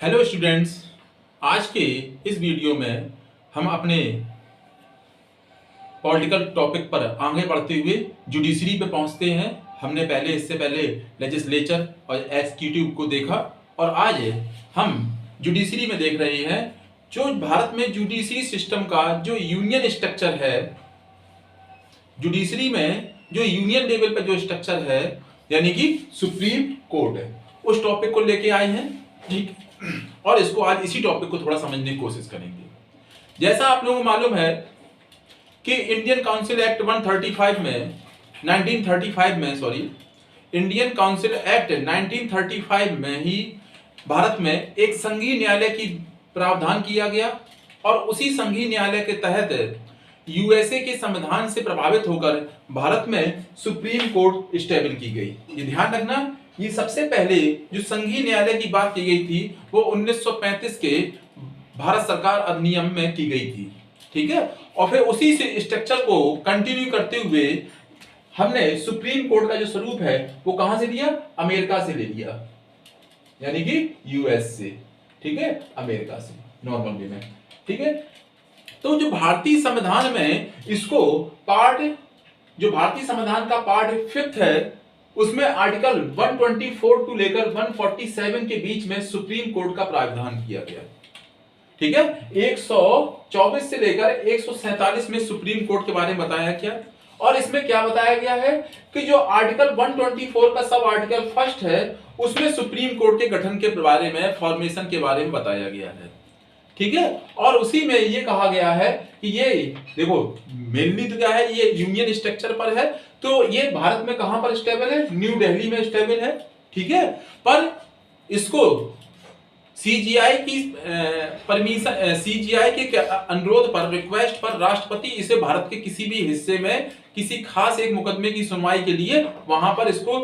Hello students, आज के इस वीडियो में हम अपने पॉलिटिकल टॉपिक पर आगे बढ़ते हुए जुडिशरी पे पहुंचते हैं। हमने इससे पहले लेजिस्लेचर और एग्जीक्यूटिव को देखा और आज हम जुडिशरी में देख रहे हैं जो भारत में जुडिशरी सिस्टम का जो यूनियन स्ट्रक्चर है। जुडिशरी में जो यूनियन लेवल पर जो स्ट्रक्चर है यानी कि सुप्रीम कोर्ट है, उस टॉपिक को लेके आए हैं। ठीक, और इसको आज इसी टॉपिक को थोड़ा समझने की कोशिश करेंगे। जैसा आप लोगों को मालूम है कि इंडियन काउंसिल एक्ट 135 में 1935 में इंडियन काउंसिल एक्ट 1935 में ही भारत में एक संघीय न्यायालय की प्रावधान किया गया और उसी संघीय न्यायालय के तहत यूएसए के संविधान से प्रभावित होकर भारत में सुप्रीम कोर्ट स्टेबल की गई। ये ध्यान रखना, ये सबसे पहले जो संघीय न्यायालय की बात की गई थी वो 1935 के भारत सरकार अधिनियम में की गई थी। ठीक है, और फिर उसी से स्ट्रक्चर को कंटिन्यू करते हुए हमने सुप्रीम कोर्ट का जो स्वरूप है वो कहां से लिया? अमेरिका से ले लिया, यानी कि यूएस से। ठीक है, अमेरिका से नॉर्मल वे में। ठीक है, तो जो भारतीय संविधान में इसको जो भारतीय संविधान का पार्ट 5 है उसमें आर्टिकल 124 टू लेकर 147 के बीच में सुप्रीम कोर्ट का प्रावधान किया गया। ठीक है, 124 से लेकर 147 में सुप्रीम कोर्ट के बारे में बताया क्या, और इसमें क्या बताया गया है कि जो आर्टिकल 124 का सब आर्टिकल फर्स्ट है उसमें सुप्रीम कोर्ट के गठन के बारे में, फॉर्मेशन के बारे में बताया गया है। ठीक है, और उसी में ये कहा गया है कि ये देखो मेनली तो क्या है, ये यूनियन स्ट्रक्चर पर है, तो ये भारत में कहां पर स्टेबल है? न्यू दिल्ली में स्टेबल है। ठीक है, पर इसको सीजीआई की परमिशन, सीजीआई के अनुरोध पर, रिक्वेस्ट पर राष्ट्रपति इसे भारत के किसी भी हिस्से में किसी खास एक मुकदमे की सुनवाई के लिए वहां पर इसको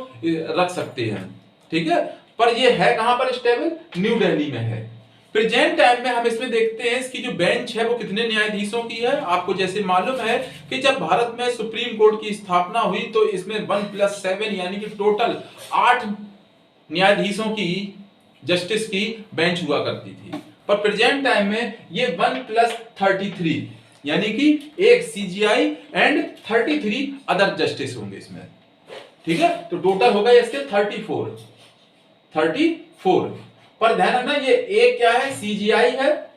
रख सकते हैं। ठीक है, पर ये है कहां पर स्टेबल? न्यू दिल्ली में है। प्रेजेंट टाइम में हम इसमें देखते हैं इसकी जो बेंच है वो कितने न्यायाधीशों की है। आपको जैसे मालूम है कि जब भारत में सुप्रीम कोर्ट की स्थापना हुई तो इसमें 1+7 यानी कि टोटल 8 न्यायाधीशों की, जस्टिस की बेंच हुआ करती थी। पर प्रेजेंट टाइम में ये 1+33 यानी कि एक सीजीआई एंड 33 अदर जस्टिस होंगे इसमें। ठीक है, तो टोटल होगा इसके 34। पर ध्यान रखना, ये एक क्या है? सीजीआई है,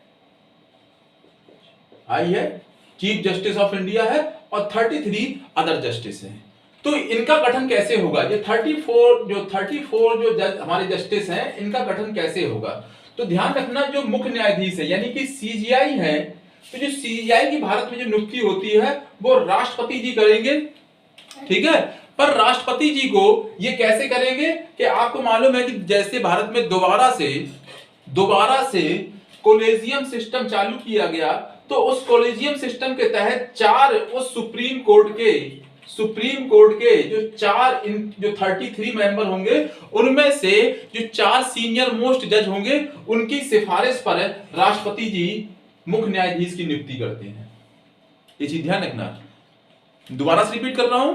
आई है, चीफ जस्टिस ऑफ इंडिया है, और 33 अदर जस्टिस हैं। तो इनका गठन कैसे होगा? ये 34 जो जज हमारे जस्टिस हैं इनका गठन कैसे होगा? तो ध्यान रखना, जो मुख्य न्यायाधीश है यानी कि सीजीआई है, तो जो सीजीआई की भारत में जो नियुक्ति होती है वो राष्ट्रपति जी करेंगे। ठीक है, पर राष्ट्रपति जी को ये कैसे करेंगे कि आपको मालूम है कि जैसे भारत में दोबारा से कोलेजियम सिस्टम चालू किया गया, तो उस कोलेजियम सिस्टम के तहत 4 उस सुप्रीम कोर्ट के जो 33 मेंबर होंगे उनमें से जो 4 सीनियर मोस्ट जज होंगे उनकी सिफारिश पर राष्ट्रपति जी मुख्य न्यायाधीश की नियुक्ति करते हैं। ये चीज ध्यान रखना। दोबारा से रिपीट कर रहा हूं,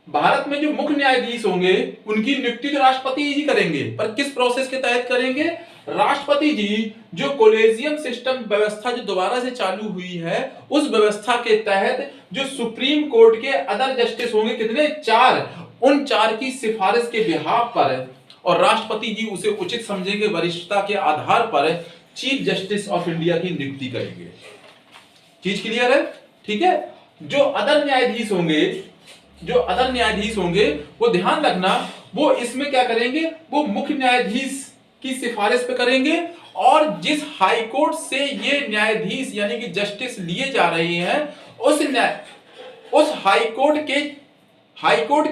भारत में जो मुख्य न्यायाधीश होंगे उनकी नियुक्ति तो राष्ट्रपति जी करेंगे, पर किस प्रोसेस के तहत करेंगे? राष्ट्रपति जी जो कोलेजियम सिस्टम व्यवस्था जो दोबारा से चालू हुई है उस व्यवस्था के तहत जो सुप्रीम कोर्ट के अदर जस्टिस होंगे, कितने? 4, उन 4 की सिफारिश के बिहाफ पर, और राष्ट्रपति जी उसे उचित समझेंगे, वरिष्ठता के आधार पर चीफ जस्टिस ऑफ इंडिया की नियुक्ति करेंगे। चीज क्लियर है? ठीक है, जो अदर न्यायाधीश होंगे वो ध्यान रखना, वो इसमें क्या करेंगे? वो मुख्य न्यायाधीश की सिफारिश पे करेंगे, और जिस हाई कोर्ट से ये न्यायाधीश यानी कि जस्टिस लिए जा रहे हैं उस हाई कोर्ट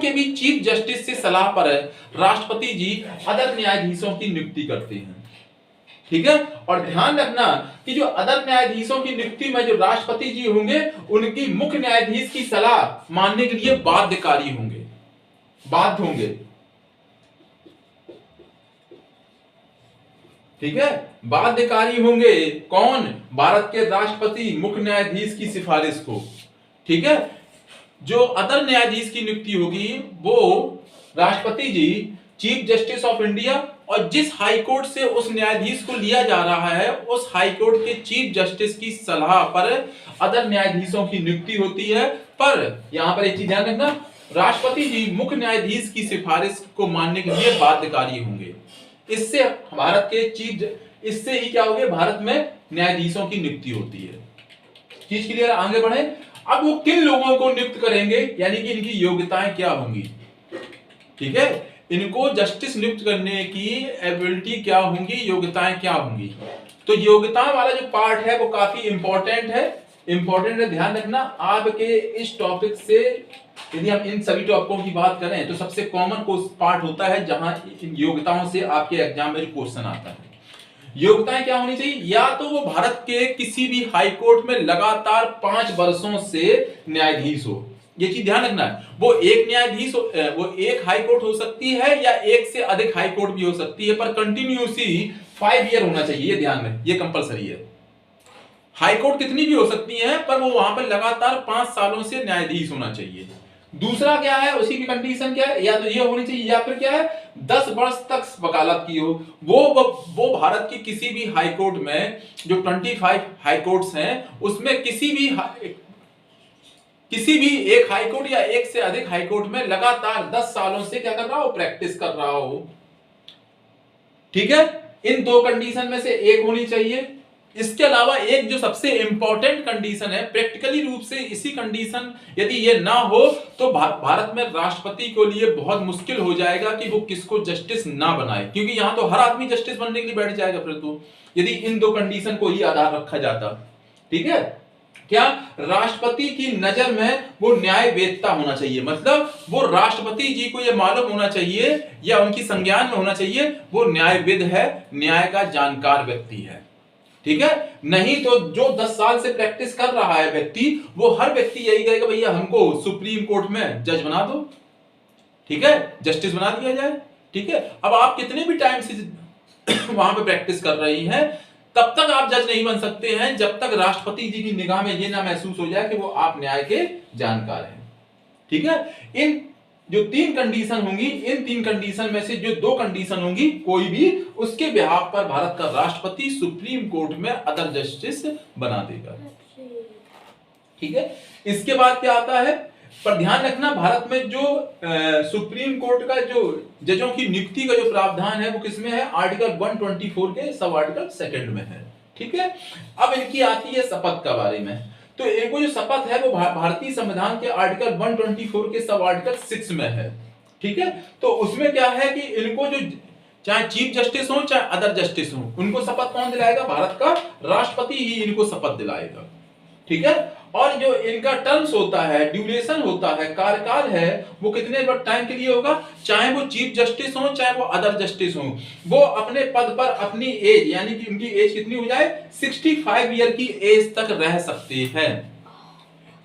के भी चीफ जस्टिस से सलाह पर राष्ट्रपति जी अदर न्यायाधीशों की नियुक्ति करते हैं। ठीक है, और ध्यान रखना कि जो अदर न्यायाधीशों की नियुक्ति में जो राष्ट्रपति जी होंगे उनकी मुख्य न्यायाधीश की सलाह मानने के लिए बाध्य होंगे। ठीक है, बाध्यकारी होंगे। कौन? भारत के राष्ट्रपति मुख्य न्यायाधीश की सिफारिश को। ठीक है, जो अदर न्यायाधीश की नियुक्ति होगी वो राष्ट्रपति जी चीफ जस्टिस ऑफ इंडिया और जिस हाई कोर्ट से उस न्यायाधीश को लिया जा रहा है उस हाई कोर्ट के चीफ जस्टिस की सलाह पर अदर न्यायाधीशों की नियुक्ति होती है। पर यहां पर एक चीज ध्यान रखना, राष्ट्रपति जी मुख्य न्यायाधीश की सिफारिश को मानने के लिए बाध्यकारी होंगे। इससे भारत के इससे ही क्या होगा, भारत में न्यायाधीशों की नियुक्ति होती है। चीज क्लियर, आगे बढ़े। अब वो किन लोगों को नियुक्त करेंगे, यानी कि इनकी योग्यताएं क्या होंगी, ठीक है, इनको जस्टिस नियुक्त करने की एबिलिटी क्या होंगी, योग्यताएं क्या होंगी। तो योग्यताएं वाला जो पार्ट है वो काफी इंपॉर्टेंट है, ध्यान रखना। आपके इस टॉपिक से यदि हम इन सभी टॉपिकों की बात करें तो सबसे कॉमन पार्ट होता है जहां इन योग्यताओं से आपके एग्जाम में क्वेश्चन आता है। योग्यताएं क्या होनी चाहिए, या तो वो भारत के किसी भी हाई कोर्ट में लगातार 5 वर्षों से न्यायाधीश हो, ये चीज ध्यान रखना है। वो एक न्यायाधीश वो एक हाई कोर्ट हो सकती है या एक से अधिक हाई कोर्ट भी हो सकती है, पर कंटिन्यूसली 5 ईयर होना चाहिए, ये ध्यान में, ये कंपलसरी है। हाई कोर्ट कितनी भी हो सकती है पर वो वहां पर लगातार 5 सालों से न्यायाधीश होना चाहिए। दूसरा क्या है, उसी की कंडीशन क्या है, या तो ये होनी चाहिए या फिर क्या है 10 वर्ष तक वकालत की हो। वो भारत की किसी भी हाई कोर्ट में, जो 25 हाई कोर्ट्स हैं उसमें किसी भी एक हाई कोर्ट या एक से अधिक हाई कोर्ट में लगातार 10 सालों से क्या कर रहा हो, प्रैक्टिस कर रहा हो, ठीक है। इन 2 कंडीशन में से एक होनी चाहिए। इसके अलावा एक जो सबसे इंपॉर्टेंट कंडीशन है, प्रैक्टिकली रूप से इसी कंडीशन यदि ये ना हो तो भारत में राष्ट्रपति के लिए बहुत मुश्किल हो जाएगा कि वो किसको जस्टिस ना बनाए, क्योंकि यहां तो हर आदमी जस्टिस बनने के लिए बैठ जाएगा फिर तो, यदि इन 2 कंडीशन को ही आधार रखा जाता, ठीक है। क्या राष्ट्रपति की नजर में वो न्यायवेत्ता होना चाहिए, मतलब वो राष्ट्रपति जी को ये मालूम होना चाहिए या उनकी संज्ञान में होना चाहिए वो न्यायविद है, न्याय का जानकार व्यक्ति है, ठीक है। नहीं तो जो 10 साल से प्रैक्टिस कर रहा है व्यक्ति, वो हर व्यक्ति यही कहेगा भैया हमको सुप्रीम कोर्ट में जज बना दो, ठीक है, जस्टिस बना दिया जाए, ठीक है। अब आप कितने भी टाइम से वहां पे प्रैक्टिस कर रही हैं, तब तक आप जज नहीं बन सकते हैं जब तक राष्ट्रपति जी की निगाह में ये ना महसूस हो जाए कि वो आप न्याय के जानकार हैं, ठीक है। इन जो 3 कंडीशन होंगी, इन 3 कंडीशन में से जो 2 कंडीशन होंगी, कोई भी उसके बिहाफ पर भारत का राष्ट्रपति सुप्रीम कोर्ट में अदर जस्टिस बना देगा, ठीक है। इसके बाद क्या आता है, पर ध्यान रखना भारत में जो सुप्रीम कोर्ट का जो जजों की नियुक्ति का जो प्रावधान है वो किसमें है, आर्टिकल 124 के सब आर्टिकल 2 में है, ठीक है। अब इनकी आती है शपथ के बारे में, तो इनको जो शपथ है वो भारतीय संविधान के आर्टिकल 124 के सब आर्टिकल 6 में है, ठीक है। तो उसमें क्या है कि इनको जो चाहे चीफ जस्टिस हो चाहे अदर जस्टिस हो, उनको शपथ कौन दिलाएगा, भारत का राष्ट्रपति ही इनको शपथ दिलाएगा, ठीक है। और जो इनका टर्म्स होता है, ड्यूरेशन होता है, कार्यकाल है, वो कितने टाइम के लिए होगा, चाहे वो चीफ जस्टिस हो चाहे वो अदर जस्टिस हो, वो अपने पद पर अपनी एज, यानी कि उनकी एज कितनी हो जाए, 65 ईयर की एज तक रह सकते हैं।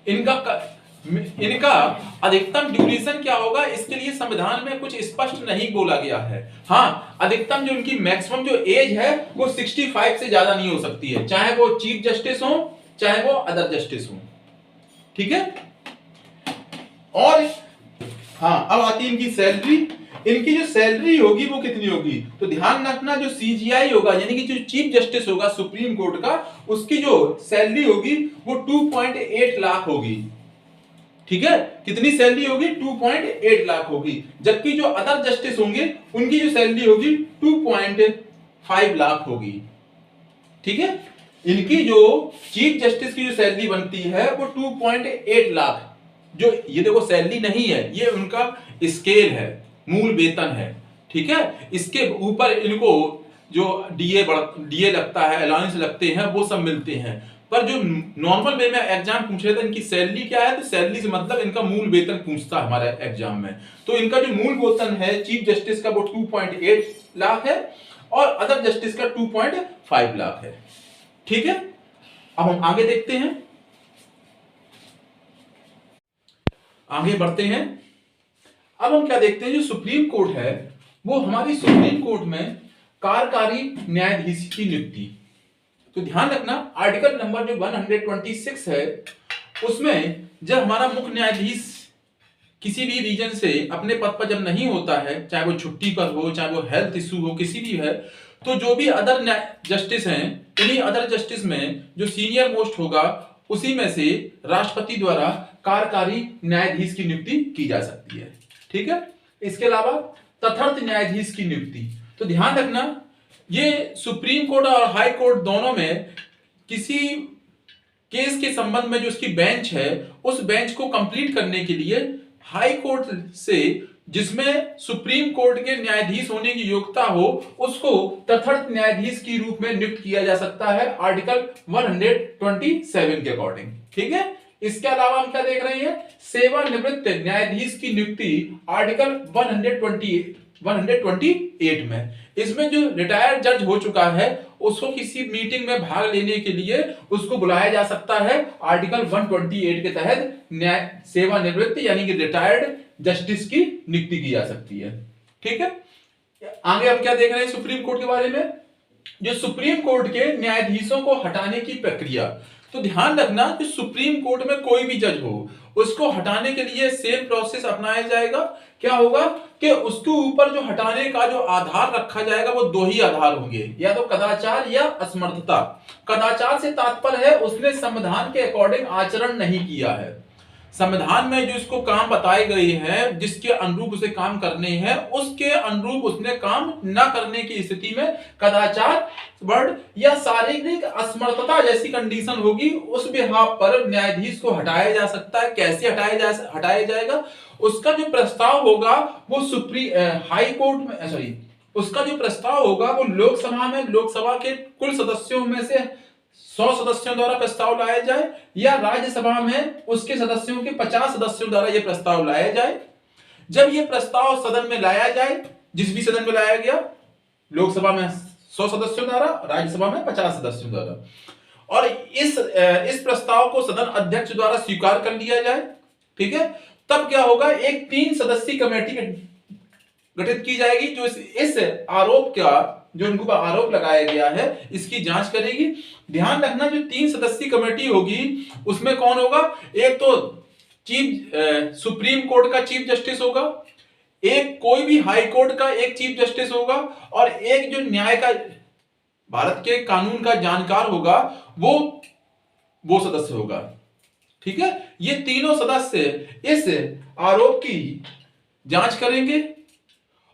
इनका अधिकतम ड्यूरेशन क्या होगा, इसके लिए संविधान में कुछ स्पष्ट नहीं बोला गया है। हाँ, अधिकतम जो उनकी मैक्सिमम जो एज है वो 65 से ज्यादा नहीं हो सकती है, चाहे वो चीफ जस्टिस हो चाहे वो अदर जस्टिस हो, ठीक है। और हाँ, अब आती है इनकी सैलरी। इनकी जो सैलरी होगी वो कितनी होगी, तो ध्यान रखना जो सीजीआई होगा यानी कि जो चीफ जस्टिस होगा सुप्रीम कोर्ट का, उसकी जो सैलरी होगी वो 2.8 लाख होगी, ठीक है। कितनी सैलरी होगी, 2.8 लाख होगी। जबकि जो अदर जस्टिस होंगे उनकी जो सैलरी होगी 2.5 लाख होगी, ठीक है। इनकी जो चीफ जस्टिस की जो सैलरी बनती है वो 2.8 लाख, जो ये देखो सैलरी नहीं है, ये उनका स्केल है, मूल वेतन है, ठीक है। इसके ऊपर इनको जो डीए लगता है, अलाउंस लगते हैं, वो सब मिलते हैं। पर जो नॉर्मल वे में एग्जाम पूछ रहे थे इनकी सैलरी क्या है, तो सैलरी से मतलब इनका मूल वेतन पूछता है हमारे एग्जाम में। तो इनका जो मूल वेतन है चीफ जस्टिस का वो 2.8 लाख है और अदर जस्टिस का 2.5 लाख है, ठीक है। अब हम आगे देखते हैं, आगे बढ़ते हैं। अब हम क्या देखते हैं, जो सुप्रीम कोर्ट है वो हमारी सुप्रीम कोर्ट में कार्यकारी न्यायाधीश की नियुक्ति। तो ध्यान रखना आर्टिकल नंबर जो 126 है उसमें जब हमारा मुख्य न्यायाधीश किसी भी रीजन से अपने पद पर जब नहीं होता है, चाहे वो छुट्टी पर हो, चाहे वो हेल्थ इशू हो, किसी भी है, तो जो भी अदर जस्टिस हैं, उन्हीं अदर जस्टिस में जो सीनियर मोस्ट होगा उसी में से राष्ट्रपति द्वारा कार्यकारी न्यायाधीश की नियुक्ति की जा सकती है। ठीक है। इसके अलावा तथार्थ न्यायाधीश की नियुक्ति, तो ध्यान रखना ये सुप्रीम कोर्ट और हाई कोर्ट दोनों में किसी केस के संबंध में जो उसकी बेंच है उस बेंच को कंप्लीट करने के लिए हाई कोर्ट से जिसमें सुप्रीम कोर्ट के न्यायाधीश होने की योग्यता हो उसको तथार्थ न्यायाधीश के रूप में नियुक्त किया जा सकता है आर्टिकल 127 के अकॉर्डिंग। ठीक है। इसके अलावा हम क्या देख रहे हैं, सेवानिवृत्त न्यायाधीश की नियुक्ति आर्टिकल 128 में। इसमें जो रिटायर्ड जज हो चुका है उसको किसी मीटिंग में भाग लेने के लिए उसको बुलाया जा सकता है आर्टिकल 128 के तहत न्याय सेवानिवृत्त यानी कि रिटायर्ड जस्टिस की नियुक्ति की जा सकती है। ठीक है। आगे हम क्या देख रहे हैं सुप्रीम कोर्ट के बारे में, जो सुप्रीम कोर्ट के न्यायाधीशों को हटाने की प्रक्रिया। तो ध्यान रखना कि सुप्रीम कोर्ट में कोई भी जज हो उसको हटाने के लिए सेम प्रोसेस अपनाया जाएगा। क्या होगा कि उसके ऊपर जो हटाने का जो आधार रखा जाएगा वो दो ही आधार होंगे, या तो कदाचार या असमर्थता। कदाचार से तात्पर्य है उसने संविधान के अकॉर्डिंग आचरण नहीं किया है, संविधान में जो इसको काम बताए गए हैं जिसके अनुरूप उसे काम करने हैं उसके अनुरूप उसने काम न करने की स्थिति में कदाचार वर्ड या शारीरिक असमर्थता जैसी कंडीशन होगी, उस बिहाफ पर न्यायाधीश को हटाया जा सकता है। कैसे हटाया जाएगा, उसका जो प्रस्ताव होगा वो हाई कोर्ट में उसका जो प्रस्ताव होगा वो लोकसभा के कुल सदस्यों में से 100 सदस्यों द्वारा प्रस्ताव लाया जाए, या राज्यसभा में उसके सदस्यों के 50 सदस्यों द्वारा यह प्रस्ताव लाया जाए। जब यह प्रस्ताव सदन में लाया जाए, जिस भी सदन में लाया गया, लोकसभा में 100 सदस्यों द्वारा, राज्यसभा में 50 सदस्यों द्वारा, और इस प्रस्ताव को सदन अध्यक्ष द्वारा स्वीकार कर लिया जाए। ठीक है। तब क्या होगा, एक 3 सदस्यीय कमेटी गठित की जाएगी जो इस आरोप का जो उनको आरोप लगाया गया है इसकी जांच करेगी। ध्यान रखना जो 3 सदस्यीय कमेटी होगी उसमें कौन होगा, एक तो सुप्रीम कोर्ट का चीफ जस्टिस होगा, एक कोई भी हाई कोर्ट का एक चीफ जस्टिस होगा, और एक जो न्याय का भारत के कानून का जानकार होगा वो सदस्य होगा। ठीक है। ये तीनों सदस्य इस आरोप की जांच करेंगे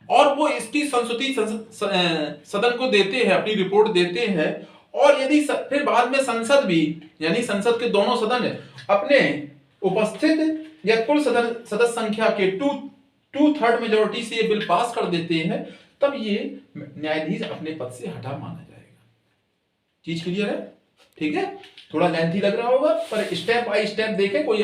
और वो इसकी संस्तुति सदन को देते हैं, अपनी रिपोर्ट देते हैं, और यदि फिर बाद में संसद भी यानी संसद के दोनों सदन अपने उपस्थित या कुल सदस्य संख्या के 2/3 मेजोरिटी से ये बिल पास कर देते हैं, तब ये न्यायाधीश अपने पद से हटा माना जाएगा। चीज क्लियर है। ठीक है। थोड़ा लेंथी लग रहा होगा पर स्टेप बाय स्टेप देखें, कोई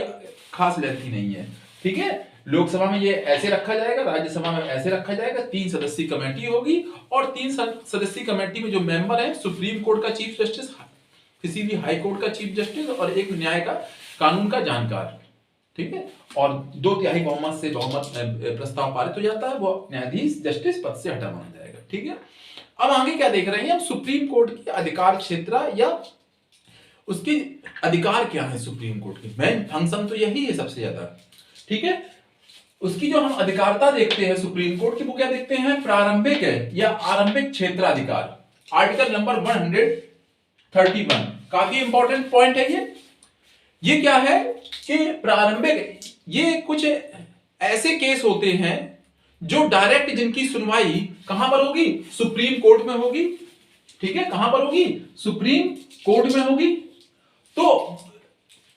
खास लेंथी नहीं है। ठीक है। लोकसभा में ये ऐसे रखा जाएगा, राज्यसभा में ऐसे रखा जाएगा। 3 सदस्यीय कमेटी होगी और 3 सदस्यीय कमेटी में जो मेंबर है सुप्रीम कोर्ट का चीफ जस्टिस, किसी भी हाई कोर्ट का चीफ जस्टिस, और एक न्याय का कानून का जानकार। ठीक है। और 2/3 बहुमत से प्रस्ताव पारित हो जाता है, वो न्यायाधीश जस्टिस पद से हटा माना जाएगा। ठीक है। अब आगे क्या देख रहे हैं हम, सुप्रीम कोर्ट की अधिकार क्षेत्र या उसके अधिकार क्या है। सुप्रीम कोर्ट के मेन फंक्शन तो यही है सबसे ज्यादा। ठीक है। उसकी जो हम अधिकारता देखते हैं सुप्रीम कोर्ट की, वो क्या देखते हैं, प्रारंभिक या आरंभिक क्षेत्राधिकार, आर्टिकल नंबर 131। काफी इंपॉर्टेंट पॉइंट है ये क्या है कि प्रारंभिक, ये कुछ ऐसे केस होते हैं जो डायरेक्ट जिनकी सुनवाई कहां पर होगी, सुप्रीम कोर्ट में होगी। ठीक है। कहां पर होगी, सुप्रीम कोर्ट में होगी। तो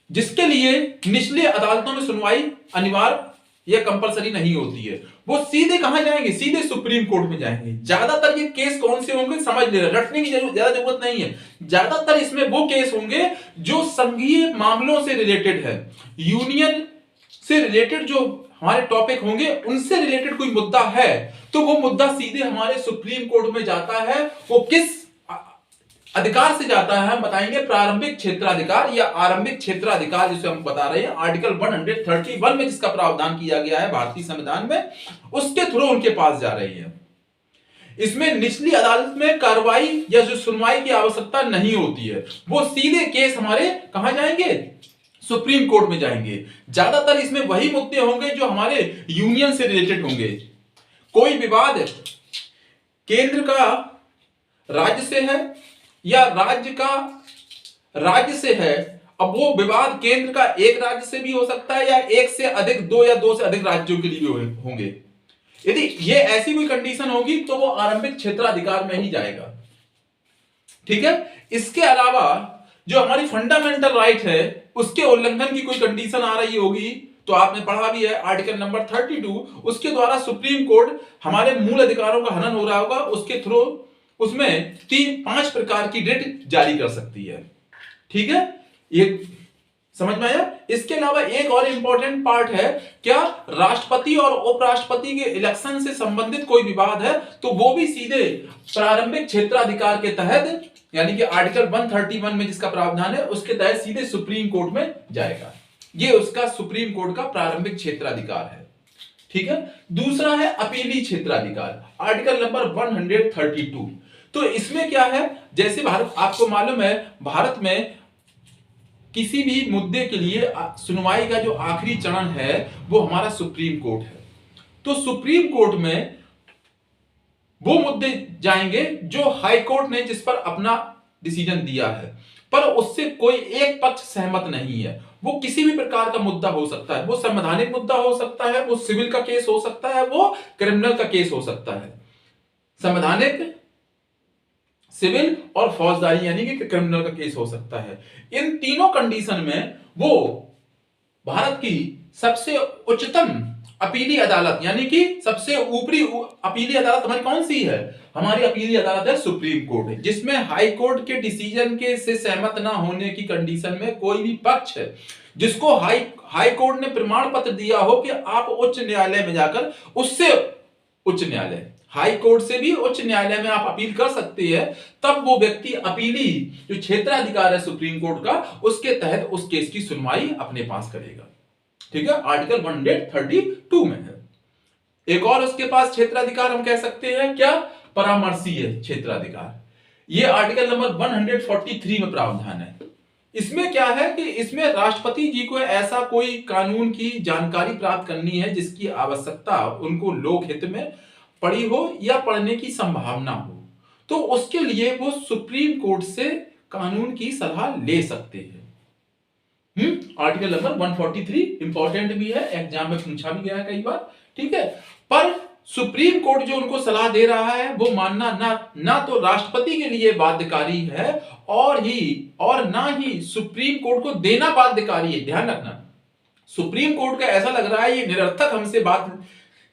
जिसके लिए निचले अदालतों में सुनवाई अनिवार्य या कंपलसरी नहीं होती है, वो सीधे कहां जाएंगे, सीधे सुप्रीम कोर्ट में जाएंगे। ज्यादातर ये केस कौन से होंगे समझ ले, रटने की ज्यादा जरूरत नहीं है। ज्यादातर इसमें वो केस होंगे जो संघीय मामलों से रिलेटेड है, यूनियन से रिलेटेड जो हमारे टॉपिक होंगे उनसे रिलेटेड कोई मुद्दा है तो वो मुद्दा सीधे हमारे सुप्रीम कोर्ट में जाता है। वो किस अधिकार से जाता है हम बताएंगे, प्रारंभिक क्षेत्राधिकार या आरंभिक क्षेत्राधिकार जिसे हम बता रहे हैं, आर्टिकल 131 में जिसका प्रावधान किया गया है भारतीय संविधान में, उसके थ्रू उनके पास जा रही है। इसमें निचली अदालत में कार्रवाई या जो सुनवाई की आवश्यकता नहीं होती है, वो सीधे केस हमारे कहां जाएंगे, सुप्रीम कोर्ट में जाएंगे। ज्यादातर इसमें वही मुद्दे होंगे जो हमारे यूनियन से रिलेटेड होंगे। कोई विवाद केंद्र का राज्य से है या राज्य का राज्य से है, अब वो विवाद केंद्र का एक राज्य से भी हो सकता है या एक से अधिक, दो या दो से अधिक राज्यों के लिए भी होंगे। यदि ये ऐसी कोई कंडीशन होगी तो वो आरंभिक क्षेत्राधिकार में ही जाएगा। ठीक है। इसके अलावा जो हमारी फंडामेंटल राइट है उसके उल्लंघन की कोई कंडीशन आ रही होगी तो आपने पढ़ा भी है आर्टिकल नंबर 32, उसके द्वारा सुप्रीम कोर्ट हमारे मूल अधिकारों का हनन हो रहा होगा, उसके थ्रू उसमें 3-5 प्रकार की रिट जारी कर सकती है। ठीक है, ये समझ में आया। इसके अलावा एक और इंपॉर्टेंट पार्ट है, क्या राष्ट्रपति और उपराष्ट्रपति के इलेक्शन से संबंधित कोई विवाद है तो वो भी सीधे प्रारंभिक क्षेत्राधिकार के तहत, यानी कि आर्टिकल 131 में जिसका प्रावधान है उसके तहत सीधे सुप्रीम कोर्ट में जाएगा। ये उसका सुप्रीम कोर्ट का प्रारंभिक क्षेत्राधिकार है। ठीक है। दूसरा है अपीली क्षेत्राधिकार, आर्टिकल नंबर 132। तो इसमें क्या है, जैसे भारत, आपको मालूम है भारत में किसी भी मुद्दे के लिए सुनवाई का जो आखिरी चरण है वो हमारा सुप्रीम कोर्ट है। तो सुप्रीम कोर्ट में वो मुद्दे जाएंगे जो हाई कोर्ट ने जिस पर अपना डिसीजन दिया है, पर उससे कोई एक पक्ष सहमत नहीं है। वो किसी भी प्रकार का मुद्दा हो सकता है, वो संवैधानिक मुद्दा हो सकता है, वो सिविल का केस हो सकता है, वो क्रिमिनल का केस हो सकता है। संवैधानिक, सिविल और फौजदारी यानी कि क्रिमिनल का केस हो सकता है। इन तीनों कंडीशन में वो भारत की सबसे उच्चतम अपीली अदालत यानी कि सबसे ऊपरी अपीली अदालत हमारी कौन सी है, हमारी अपीली अदालत है सुप्रीम कोर्ट, जिसमें हाई कोर्ट के डिसीजन के से सहमत ना होने की कंडीशन में कोई भी पक्ष है जिसको हाई कोर्ट ने प्रमाण पत्र दिया हो कि आप उच्च न्यायालय में जाकर उससे उच्च न्यायालय, हाई कोर्ट से भी उच्च न्यायालय में आप अपील कर सकते हैं, तब वो व्यक्ति अपीली जो क्षेत्राधिकार है सुप्रीम कोर्ट का उसके तहत उस केस की सुनवाई अपने पास करेगा। ठीक है, आर्टिकल 132 में है। एक और उसके पास क्षेत्राधिकार हम कह सकते हैं क्या, परामर्शीय क्षेत्राधिकार। ये आर्टिकल नंबर 143 में प्रावधान है। इसमें क्या है कि इसमें राष्ट्रपति जी को ऐसा कोई कानून की जानकारी प्राप्त करनी है जिसकी आवश्यकता उनको लोकहित में पड़ी हो या पढ़ने की संभावना हो, तो उसके लिए वो सुप्रीम कोर्ट से कानून की सलाह ले सकते हैं। आर्टिकल नंबर 143 इंपॉर्टेंट भी है, एग्जाम में पूछा भी गया है कई बार। ठीक है, पर सुप्रीम कोर्ट जो उनको सलाह दे रहा है वो मानना ना तो राष्ट्रपति के लिए बाध्यकारी है और ना ही सुप्रीम कोर्ट को देना बाध्यकारी है। ध्यान रखना, सुप्रीम कोर्ट का ऐसा लग रहा है ये निरर्थक हमसे बात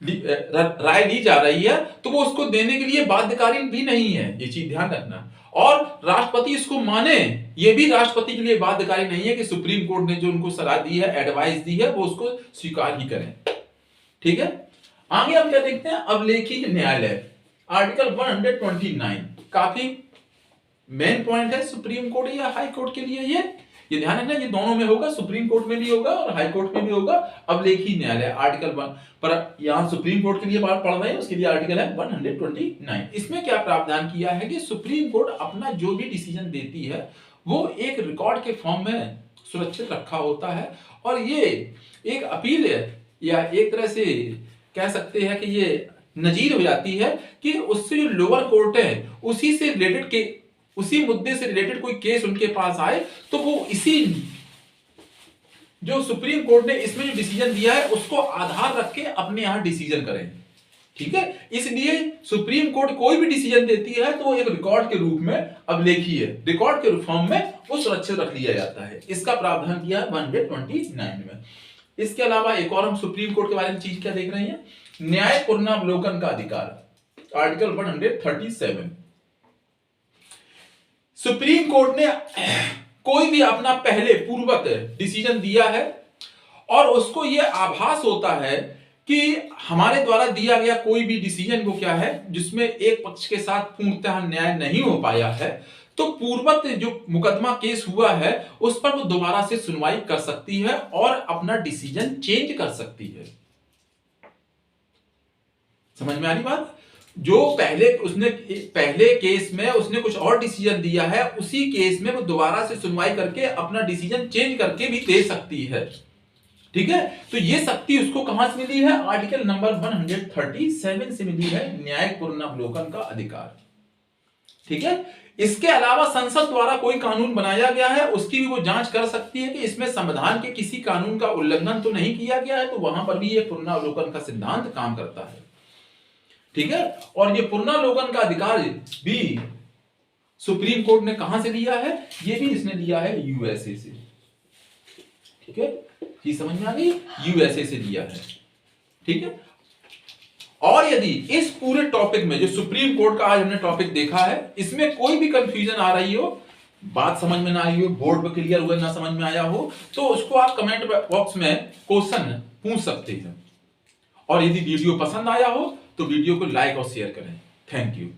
राय ली जा रही है तो वो उसको देने के लिए बाध्यकारी भी नहीं है, ये चीज ध्यान रखना। और राष्ट्रपति इसको माने ये भी राष्ट्रपति के लिए बाध्यकारी नहीं है कि सुप्रीम कोर्ट ने जो उनको सलाह दी है, एडवाइस दी है, वो उसको स्वीकार ही करें। ठीक है, आगे हम क्या देखते हैं, अवलेखी न्यायालय, आर्टिकल 129 काफी मेन पॉइंट है सुप्रीम कोर्ट या हाई कोर्ट के लिए। ये ध्यान रखना, ये दोनों में होगा, सुप्रीम कोर्ट में भी होगा और हाई कोर्ट में भी होगा। अवलेखी न्यायालय आर्टिकल 1 पर यहां सुप्रीम कोर्ट के लिए बात पढ़ रहे हैं, उसके लिए आर्टिकल है 129। इसमें क्या प्रावधान किया है कि सुप्रीम कोर्ट अपना जो भी डिसीजन देती है वो एक रिकॉर्ड के फॉर्म में सुरक्षित रखा होता है और ये एक अपील या एक तरह से कह सकते हैं कि ये नजीर हो जाती है कि उससे जो लोअर कोर्ट है उसी से रिलेटेड के उसी मुद्दे से रिलेटेड कोई केस उनके पास आए तो वो इसी जो सुप्रीम कोर्ट ने इसमें जो डिसीजन दिया है उसको आधार रख के अपने यहां डिसीजन करें। ठीक है, इसलिए सुप्रीम कोर्ट कोई भी डिसीजन देती है तो वो एक रिकॉर्ड के रूप में अवलेखी है, रिकॉर्ड के फॉर्म में वो सुरक्षित रख लिया जाता है। इसका प्रावधान किया है 129 में। इसके अलावा एक और हम सुप्रीम कोर्ट के बारे में चीज क्या देख रहे हैं, न्याय पुनरावलोकन का अधिकार, आर्टिकल 137। सुप्रीम कोर्ट ने कोई भी अपना पहले पूर्वक डिसीजन दिया है और उसको यह आभास होता है कि हमारे द्वारा दिया गया कोई भी डिसीजन को क्या है जिसमें एक पक्ष के साथ पूर्णतः न्याय नहीं हो पाया है, तो पूर्वत जो मुकदमा केस हुआ है उस पर वो दोबारा से सुनवाई कर सकती है और अपना डिसीजन चेंज कर सकती है। समझ में आ रही बात? जो पहले केस में उसने कुछ और डिसीजन दिया है, उसी केस में वो दोबारा से सुनवाई करके अपना डिसीजन चेंज करके भी दे सकती है। ठीक है, तो ये शक्ति उसको कहां से मिली है? आर्टिकल नंबर 137 से मिली है, न्यायिक पुनरावलोकन का अधिकार। ठीक है, इसके अलावा संसद द्वारा कोई कानून बनाया गया है, उसकी भी वो जांच कर सकती है कि इसमें संविधान के किसी कानून का उल्लंघन तो नहीं किया गया है, तो वहां पर भी ये पुनरावलोकन का सिद्धांत काम करता है। ठीक है, और ये पुनरावलोकन का अधिकार भी सुप्रीम कोर्ट ने कहां से लिया है? ये भी इसने लिया है यूएसए से। ठीक है, ये समझ में आ गई, यूएसए से लिया है। ठीक है, और यदि इस पूरे टॉपिक में जो सुप्रीम कोर्ट का आज हमने टॉपिक देखा है, इसमें कोई भी कंफ्यूजन आ रही हो, बात समझ में ना आई हो, बोर्ड पर क्लियर हुआ ना समझ में आया हो, तो उसको आप कमेंट बॉक्स में क्वेश्चन पूछ सकते हैं। और यदि वीडियो पसंद आया हो तो वीडियो को लाइक और शेयर करें। Thank you.